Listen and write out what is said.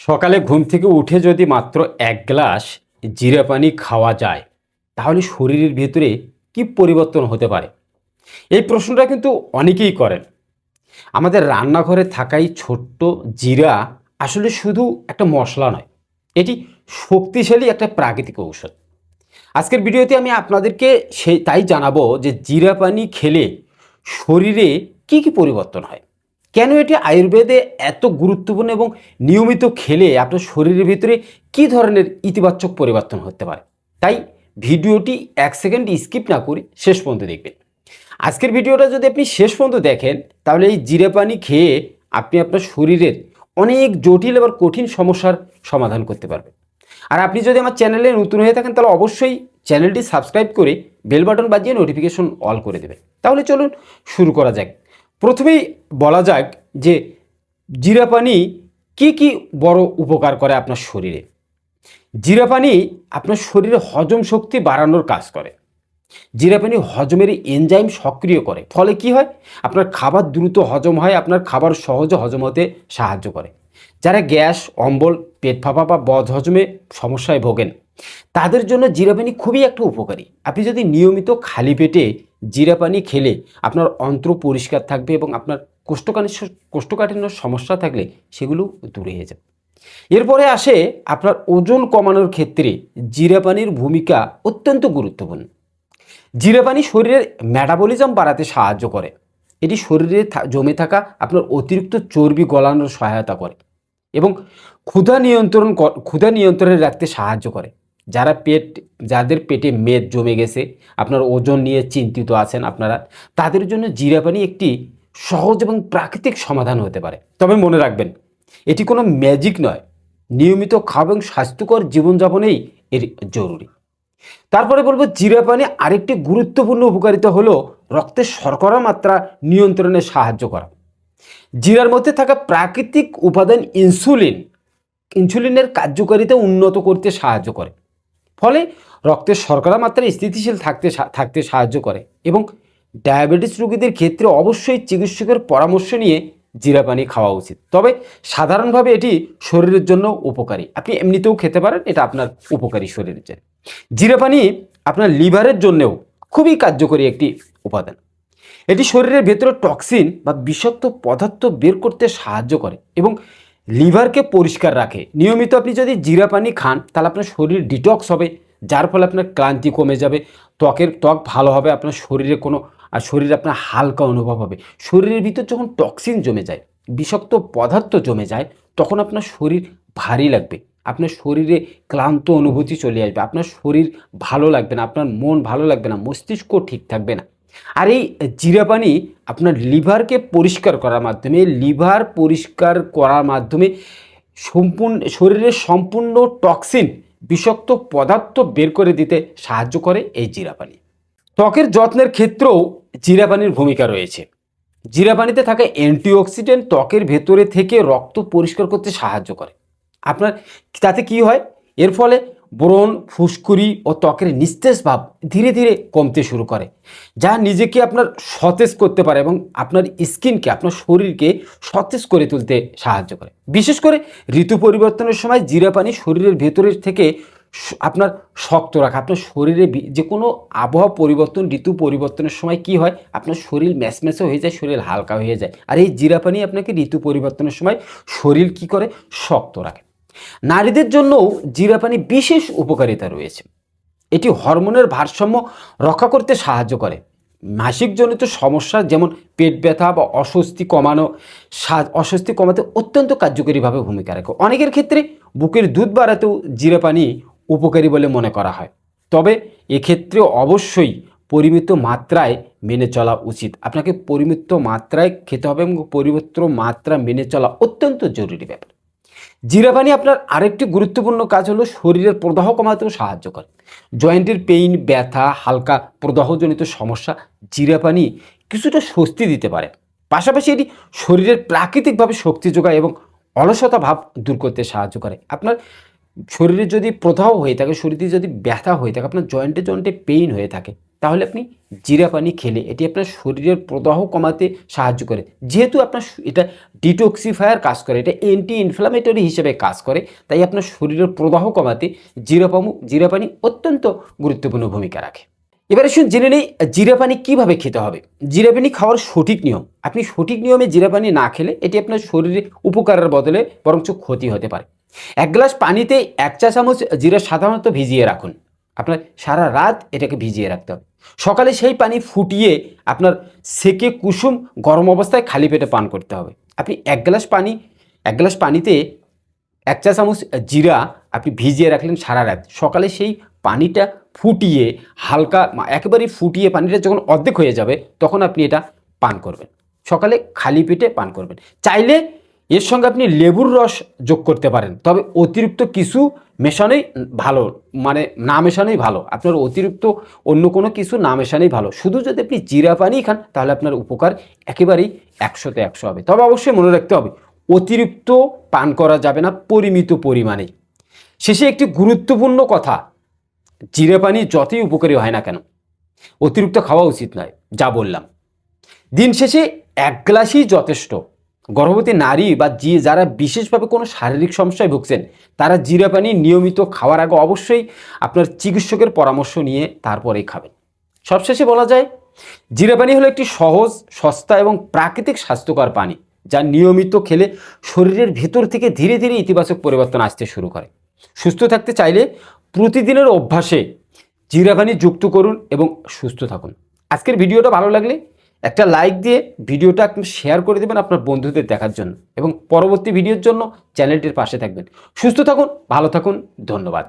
সকালে ঘুম থেকে উঠে যদি মাত্র এক গ্লাস জিরা পানি খাওয়া যায় তাহলে শরীরের ভেতরে কি পরিবর্তন হতে পারে? এই প্রশ্নটা কিন্তু অনেকেই করেন। আমাদের রান্নাঘরে থাকাই ছোট্ট জিরা আসলে শুধু একটা মশলা নয়, এটি শক্তিশালী একটা প্রাকৃতিক ঔষধ। আজকের ভিডিওতে আমি আপনাদেরকে তাই জানাবো যে জিরা পানি খেলে শরীরে কি কি পরিবর্তন হয়, কেন এটি আয়ুর্বেদে এত গুরুত্বপূর্ণ এবং নিয়মিত খেলে আপনার শরীরের ভিতরে কি ধরনের ইতিবাচক পরিবর্তন হতে পারে। তাই ভিডিওটি এক সেকেন্ড স্কিপ না করে শেষ পর্যন্ত দেখবেন। আজকের ভিডিওটা যদি আপনি শেষ পর্যন্ত দেখেন তাহলে এই জিরে পানি খেয়ে আপনি আপনার শরীরের অনেক জটিল এবং কঠিন সমস্যার সমাধান করতে পারবেন। আর আপনি যদি আমার চ্যানেলে নতুন হয়ে থাকেন তাহলে অবশ্যই চ্যানেলটি সাবস্ক্রাইব করে বেল বাটন বাজিয়ে নোটিফিকেশন অল করে দেবেন। তাহলে চলুন শুরু করা যাক। প্রথমেই বলা যাক যে জিরা পানি কি কি বড় উপকার করে আপনার শরীরে। জিরা পানি আপনার শরীরে হজম শক্তি বাড়ানোর কাজ করে। জিরা পানি হজমের এনজাইম সক্রিয় করে, ফলে কি হয়, আপনার খাবার দ্রুত হজম হয়, আপনার খাবার সহজে হজম হতে সাহায্য করে। যারা গ্যাস, অম্বল, পেট ফাঁপা বা বদ হজমে সমস্যায় ভোগেন তাদের জন্য জিরা পানি খুবই একটা উপকারী। আপনি যদি নিয়মিত খালি পেটে জিরা পানি খেলে আপনার অন্ত্র পরিষ্কার থাকবে এবং আপনার কোষ্ঠকাঠিন্য সমস্যা থাকলে সেগুলো দূরে হয়ে যাবে। এরপরে আসে আপনার ওজন কমানোর ক্ষেত্রে জিরা পানির ভূমিকা অত্যন্ত গুরুত্বপূর্ণ। জিরা পানি শরীরের মেটাবলিজম বাড়াতে সাহায্য করে। এটি শরীরে জমে থাকা আপনার অতিরিক্ত চর্বি গলানোর সহায়তা করে এবং ক্ষুধা নিয়ন্ত্রণে রাখতে সাহায্য করে। যাদের পেটে মেদ জমে গেছে, আপনার ওজন নিয়ে চিন্তিত আছেন আপনারা, তাদের জন্য জিরা পানি একটি সহজ এবং প্রাকৃতিক সমাধান হতে পারে। তবে মনে রাখবেন, এটি কোনো ম্যাজিক নয়, নিয়মিত খাওয়া এবং স্বাস্থ্যকর জীবনযাপনেই এর জরুরি। তারপরে বলবো, জিরা পানি আরেকটি গুরুত্বপূর্ণ উপকারিতা হলো রক্তের শর্করা মাত্রা নিয়ন্ত্রণে সাহায্য করা। জিরার মধ্যে থাকা প্রাকৃতিক উপাদান ইনসুলিনের কার্যকারিতা উন্নত করতে সাহায্য করে, ফলে রক্তের শর্করা মাত্রা স্থিতিশীল থাকতে সাহায্য করে এবং ডায়াবেটিস রোগীদের ক্ষেত্রে অবশ্যই চিকিৎসকের পরামর্শ নিয়ে জিরা পানি খাওয়া উচিত। তবে সাধারণভাবে এটি শরীরের জন্য উপকারী, আপনি এমনিতেও খেতে পারেন, এটা আপনার উপকারী শরীরের জন্য। জিরা পানি আপনার লিভারের জন্যও খুবই কার্যকরী একটি উপাদান। এটি শরীরের ভেতরে টক্সিন বা বিষাক্ত পদার্থ বের করতে সাহায্য করে এবং লিভারকে পরিষ্কার রাখে। নিয়মিত আপনি যদি জিরা পানি খান তাহলে আপনার শরীর ডিটক্স হবে, যার ফলে আপনার ক্লান্তি কমে যাবে, ত্বক ভালো হবে, আপনার শরীরে আপনার হালকা অনুভব হবে। শরীরের ভিতর যখন টক্সিন জমে যায়, বিষাক্ত পদার্থ জমে যায়, তখন আপনার শরীর ভারী লাগবে, আপনার শরীরে ক্লান্ত অনুভূতি চলে আসবে, আপনার শরীর ভালো লাগবে না, আপনার মন ভালো লাগবে না, মস্তিষ্ক ঠিক থাকবে না। আর এই জিরা পানি আপনার লিভার পরিষ্কার করার মাধ্যমে শরীরের সম্পূর্ণ টক্সিন, বিষাক্ত পদার্থ বের করে দিতে সাহায্য করে এই জিরা পানি। ত্বকের যত্নের ক্ষেত্রেও জিরা পানির ভূমিকা রয়েছে। জিরা পানিতে থাকা অ্যান্টিঅক্সিডেন্ট ত্বকের ভেতরে থেকে রক্ত পরিষ্কার করতে সাহায্য করে। আপনার তাতে কি হয়, এর ফলে ব্রণ, ফুসকুড়ি ও ত্বকের নিস্তেজ ভাব ধীরে ধীরে কমতে শুরু করে, যা নিজেকে আপনার সতেজ করতে পারে এবং আপনার স্কিনকে, আপনার শরীরকে সতেজ করে তুলতে সাহায্য করে। বিশেষ করে ঋতু পরিবর্তনের সময় জিরা পানি শরীরের ভেতরের থেকে আপনার শক্ত রাখা। আপনার শরীরে যে কোনো আবহাওয়া পরিবর্তন, ঋতু পরিবর্তনের সময় কি হয়, আপনার শরীর ম্যাচম্যাচে হয়ে যায়, শরীর হালকা হয়ে যায়। আর এই জিরা পানি আপনাকে ঋতু পরিবর্তনের সময় শরীর কি করে, শক্ত রাখে। নারীদের জন্যও জিরা পানি বিশেষ উপকারিতা রয়েছে। এটি হরমোনের ভারসাম্য রক্ষা করতে সাহায্য করে। মাসিকজনিত সমস্যা যেমন পেট ব্যথা বা অস্বস্তি কমাতে অত্যন্ত কার্যকরীভাবে ভূমিকা রাখে। অনেকের ক্ষেত্রে বুকের দুধ বাড়াতেও জিরা পানি উপকারী বলে মনে করা হয়। তবে এক্ষেত্রে অবশ্যই পরিমিত মাত্রায় মেনে চলা উচিত। আপনাকে পরিমিত মাত্রায় খেতে হবে এবং পরিমিত মাত্রা মেনে চলা অত্যন্ত জরুরি ব্যাপার। জিরা পানি আপনার আরেকটি গুরুত্বপূর্ণ কাজ হলো শরীরের প্রদাহ কমাতেও সাহায্য করে। জয়েন্টের পেইন, ব্যথা, হালকা প্রদাহজনিত সমস্যা জিরা পানি কিছুটা স্বস্তি দিতে পারে। পাশাপাশি এটি শরীরের প্রাকৃতিকভাবে শক্তি যোগায় এবং অলসতা ভাব দূর করতে সাহায্য করে। আপনার শরীরে যদি প্রদাহ হয়ে থাকে, শরীরে যদি ব্যথা হয়ে থাকে, আপনার জয়েন্টে পেইন হয়ে থাকে, তাহলে আপনি জিরা পানি খেলে এটি আপনার শরীরের প্রদাহ কমাতে সাহায্য করে। যেহেতু আপনার এটা ডিটক্সিফায়ার কাজ করে, এটা অ্যান্টি ইনফ্লামেটরি হিসেবে কাজ করে, তাই আপনার শরীরের প্রদাহ কমাতে জিরা পানি অত্যন্ত গুরুত্বপূর্ণ ভূমিকা রাখে। এবার আসুন জেনে নেই জিরা পানি কীভাবে খেতে হবে। জিরা পানি খাওয়ার সঠিক নিয়ম। আপনি সঠিক নিয়মে জিরা পানি না খেলে এটি আপনার শরীরে উপকারের বদলে বরঞ্চ ক্ষতি হতে পারে। 1 গ্লাস পানিতে 1 চা চামচ জিরা সাধারণত ভিজিয়ে রাখুন। আপনার সারা রাত এটাকে ভিজিয়ে রাখতে হবে। সকালে সেই পানি ফুটিয়ে আপনার সেকে কুসুম গরম অবস্থায় খালি পেটে পান করতে হবে। আপনি 1 গ্লাস পানিতে 1 চা চামচ জিরা আপনি ভিজিয়ে রাখলেন সারা রাত। সকালে সেই পানিটা ফুটিয়ে হালকা একেবারে ফুটিয়ে পানিটা যখন অর্ধেক হয়ে যাবে তখন আপনি এটা পান করবেন। সকালে খালি পেটে পান করবেন। চাইলে এর সঙ্গে আপনি লেবুর রস যোগ করতে পারেন, তবে অতিরিক্ত কিছু মেশানোই ভালো, মানে না মেশানোই ভালো। আপনার অতিরিক্ত অন্য কোনো কিছু না মেশানোই ভালো। শুধু যদি আপনি জিরা পানি খান তাহলে আপনার উপকার একেবারেই 100তে 100 হবে। তবে অবশ্যই মনে রাখতে হবে অতিরিক্ত পান করা যাবে না, পরিমিত পরিমাণে। শেষে একটি গুরুত্বপূর্ণ কথা, জিরে পানি যতই উপকারী হয় না কেন অতিরিক্ত খাওয়া উচিত নয়। যা বললাম, দিন শেষে 1 গ্লাসই যথেষ্ট। গর্ভবতী নারী বা যারা বিশেষভাবে কোনো শারীরিক সমস্যায় ভুগছেন তারা জিরা পানি নিয়মিত খাওয়ার আগে অবশ্যই আপনার চিকিৎসকের পরামর্শ নিয়ে তারপরেই খাবেন। সবশেষে বলা যায় জিরা পানি হলো একটি সহজ, সস্তা এবং প্রাকৃতিক স্বাস্থ্যকর পানি, যা নিয়মিত খেলে শরীরের ভেতর থেকে ধীরে ধীরে ইতিবাচক পরিবর্তন আসতে শুরু করে। সুস্থ থাকতে চাইলে প্রতিদিনের অভ্যাসে জিরা পানি যুক্ত করুন এবং সুস্থ থাকুন। আজকের ভিডিওটা ভালো লাগলে একটা লাইক দিয়ে ভিডিওটা শেয়ার করে দেবেন আপনার বন্ধুদের দেখার জন্য, এবং পরবর্তী ভিডিওর জন্য চ্যানেলটির পাশে থাকবেন। সুস্থ থাকুন, ভালো থাকুন, ধন্যবাদ।